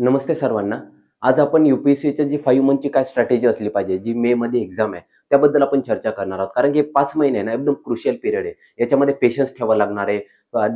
नमस्ते सर्वांना. आज आपण यू-पी-एस-सीच्या जी 5 मंथची काय स्ट्रॅटेजी असली पाहिजे, जी मेमध्ये एक्झाम आहे, त्याबद्दल आपण चर्चा करणार आहोत. कारण की 5 महिने आहे ना, एकदम क्रुशियल पिरियड आहे. याच्यामध्ये पेशन्स ठेवावा लागणार आहे.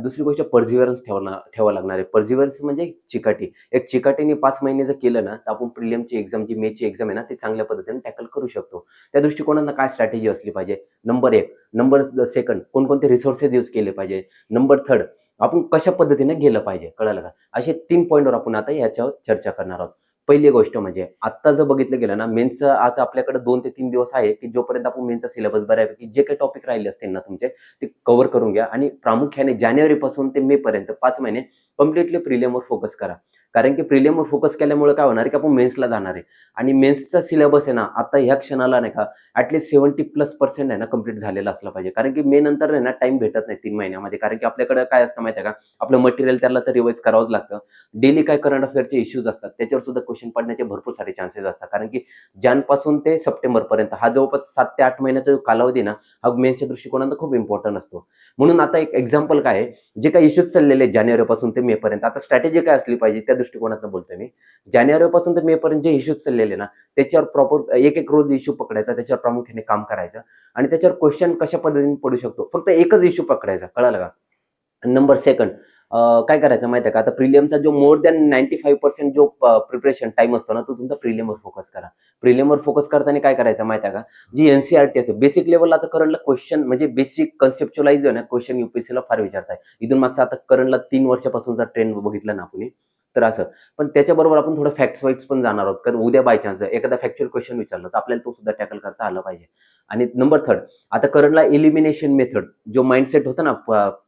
दुसरी गोष्ट पर्सिव्हरन्स ठेवावं लागणार आहे. पर्सिव्हरन्स म्हणजे चिकाटी. एक चिकाटीने 5 महिने जर केलं ना, तर आपण प्रिलिमची एक्झाम, जी मेची एक्झाम आहे ना, ती चांगल्या पद्धतीने टॅकल करू शकतो. त्या दृष्टिकोनानं काय स्ट्रॅटेजी असली पाहिजे? नंबर 1. नंबर 2 कोणकोणते रिसोर्सेस यूज केले पाहिजे? नंबर 3 आपण कशा पद्धतीने गेलं पाहिजे, कळालं का? असे 3 पॉइंटवर आपण आता याच्यावर चर्चा करणार आहोत. पहिली गोष्ट म्हणजे आत्ता जर बघितलं गेलं ना, मेन्सचं आज आपल्याकडे 2 ते 3 दिवस आहे, की जोपर्यंत आपण मेन्सचा सिलेबस बऱ्यापैकी जे काही टॉपिक राहिले असतील ना तुमचे, ते कव्हर करून घ्या आणि प्रामुख्याने जानेवारीपासून ते मेपर्यंत 5 महिने कंप्लीटली प्रिलिमवर फोकस करा. कारण की प्रिलिमवर फोकस केल्यामुळे काय होणार आहे, की आपण मेन्सला जाणार आहे आणि मेन्सचा सिलेबस आहे ना, आता ह्या क्षणाला नाही का, ॲटलीस्ट 70+% आहे ना, कंप्लीट झालेला असला पाहिजे. कारण की मे नंतर आहे ना, टाईम भेटत नाही 3 महिन्यामध्ये. कारण की आपल्याकडे काय असतं माहिती आहे का, आपलं मटेरियल त्याला तर रिवाईज करावंच लागतं. डेली काय करंट अफेअरचे इश्यूज असतात, त्याच्यावर सुद्धा क्वेश्चन पडण्याचे भरपूर सारे चान्सेस असतात. कारण की जॅनपासून ते सप्टेंबरपर्यंत हा जवळपास 7 ते 8 महिन्याचा जो कालावधी ना, हा मेन्सच्या दृष्टिकोनातून खूप इम्पॉर्टंट असतो. म्हणून आता एक एक्झाम्पल काय आहे, जे काही इश्यूज चाललेले आहेत जानेवारीपासून ते मेपर्यंत, आता स्ट्रॅटेजी काय असली पाहिजे त्या दृष्टिकोनातून बोलतोय मी. जानेवारीपासून ते मेपर्यंत जे इश्यूज चाललेले ना, त्याच्यावर प्रॉपर एक-एक रोज इश्यू पकडायचा, त्याच्यावर प्रामुख्याने काम करायचं आणि त्याच्यावर क्वेश्चन कशा पद्धतीने पडू शकतो. फक्त एकच इश्यू पकडायचा, कळालं का? नंबर 2 काय करायचं माहिती आहे का? आता प्रिलिमचा जो मोर दॅन 95% जो प्रिपरेशन टाईम असतो ना, तो तुमचा प्रिलिमवर फोकस करा. प्रिलिमवर फोकस करताना काय करायचं माहिती आहे का? जी एन-सी-आर-टी असते, बेसिक लेव्हलला आता करंटला क्वेश्चन म्हणजे बेसिक कन्सेप्च्युअलाइज आहे ना, क्वेश्चन यू-पी-एस-सीला फार विचारताय. इथून मागचा आता करंटला 3 वर्षापासूनचा ट्रेंड बघितला ना आपण, तर असं. पण त्याच्याबरोबर आपण थोडं फॅक्ट्स वाईज पण जाणार आहोत. कारण उद्या बाय चान्स एखादा फॅक्च्युअल क्वेश्चन विचारला, तर आपल्याला तो सुद्धा टॅकल करता आला पाहिजे. आणि नंबर 3 आता करंटला एलिमिनेशन मेथड जो माइंडसेट होता ना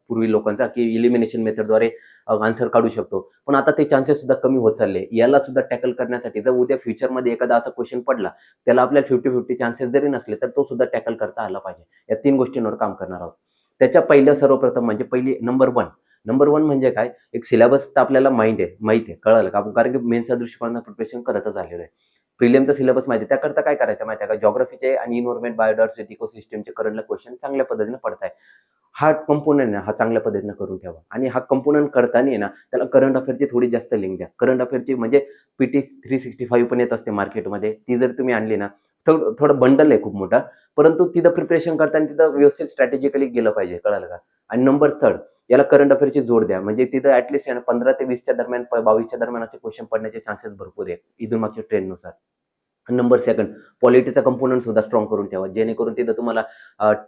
पूर्वी लोकांचा, की एलिमिनेशन मेथडद्वारे आन्सर काढू शकतो. पण आता ते चान्सेस सुद्धा कमी होत चालले. याला सुद्धा टॅकल करण्यासाठी जर उद्या फ्युचरमध्ये एखादा असा क्वेश्चन पडला, त्याला आपल्याला 50-50 चान्सेस जरी नसले, तर तो सुद्धा टॅकल करता आला पाहिजे. या 3 गोष्टींवर काम करणार आहोत. त्याच्या पहिलं सर्वप्रथम म्हणजे पहिली नंबर 1. नंबर 1 म्हणजे काय? एक सिलेबस तर आपल्याला माहीत आहे, कळालं का? आपण कारण की मेन्सच्या दृष्टिकोनातून प्रिपरेशन करतच आलेलो आहे. प्रिलिमचा सिलेबस माहिती आहे. त्याकरता काय करायचं माहिती आहे का? जिओग्राफीचे आणि एन्व्हायर्नमेंट, बायोडायव्हर्सिटी, इकोसिस्टमचे करंटला क्वेश्चन चांगल्या पद्धतीने पडताय. हा कंपोनंट आहे ना, हा चांगल्या पद्धतीने करून ठेवा आणि हा कंपोनंट करताना आहे ना, त्याला करंट अफेअरची थोडी जास्त लिंक द्या. करंट अफेअरची म्हणजे पी-टी 365 पण येत असते मार्केटमध्ये. ती जर तुम्ही आणली ना, थोडं बंडल आहे खूप मोठा. परंतु तिथं प्रिपरेशन करताना तिथं व्यवस्थित स्ट्रॅटेजिकली गेलं पाहिजे, कळालं का? आणि नंबर 3 याला करंट अफेअरची जोड द्या. म्हणजे तिथं ॲटलीस्ट 15 ते 20च्या दरम्यान, 22च्या दरम्यान असे क्वेश्चन पडण्याचे चान्सेस भरपूर आहे, इथून मागच्या ट्रेंडनुसार. नंबर 2 पॉलिटीचा कंपोनंट सुद्धा स्ट्रॉंग करून ठेवा. जेणेकरून तिथं तुम्हाला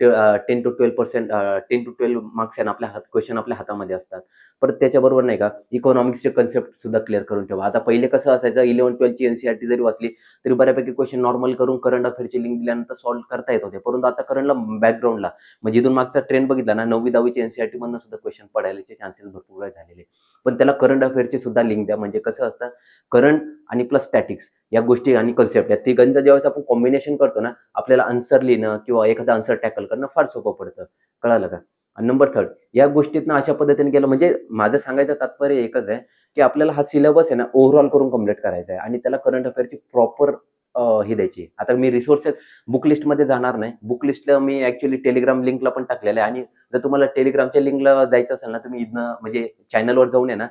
10 to 12% 10 to 12 मार्क्स आहे ना आपल्या क्वेश्चन आपल्या हातामध्ये असतात. परत त्याच्याबरोबर नाही का इकॉनॉमिक्सचे कन्सेप्ट सुद्धा क्लिअर करून ठेवा. आता पहिले कसं असायचं 11-12ची एन-सी-आर-टी जरी वाचली, तरी बऱ्यापैकी क्वेश्चन नॉर्मल करून करंट अफेअरची लिंक दिल्यानंतर सॉल्व्ह करता येत होते. परंतु आता करंटला बॅकग्राऊंडला म्हणजे इथून मागचा ट्रेंड बघितला ना 9वी-10वीची एन-सी-आर-टी मधनं सुद्धा क्वेश्चन पडायचे चान्सेस भरपूर वेळा झालेले. पण त्याला करंट अफेअरची सुद्धा लिंक द्या. म्हणजे कसं असतं करंट आणि प्लस स्टॅटिक्स या गोष्टी आणि कन्सेप्ट या तिघांचं ज्यावेळेस आपण कॉम्बिनेशन करतो ना, आपल्याला आन्सर लिहिणं किंवा एखादा आन्सर टॅकल करणं फार सोपं पडतं. कळालं का? आणि नंबर 3 या गोष्टीतनं अशा पद्धतीने केलं म्हणजे माझं सांगायचं तात्पर्य एकच आहे, की आपल्याला हा सिलेबस आहे ना ओव्हरऑल करून कंप्लीट करायचा आहे आणि त्याला करंट अफेअरची प्रॉपर हे द्यायची. आता मी रिसोर्सेस बुक लिस्टमध्ये जाणार नाही. बुक लिस्टला मी ॲक्चुअली Telegram लिंकला पण टाकलेलं आहे आणि जर तुम्हाला Telegramच्या लिंकला जायचं असेल ना, तुम्ही इथनं म्हणजे चॅनलवर जाऊन आहे ना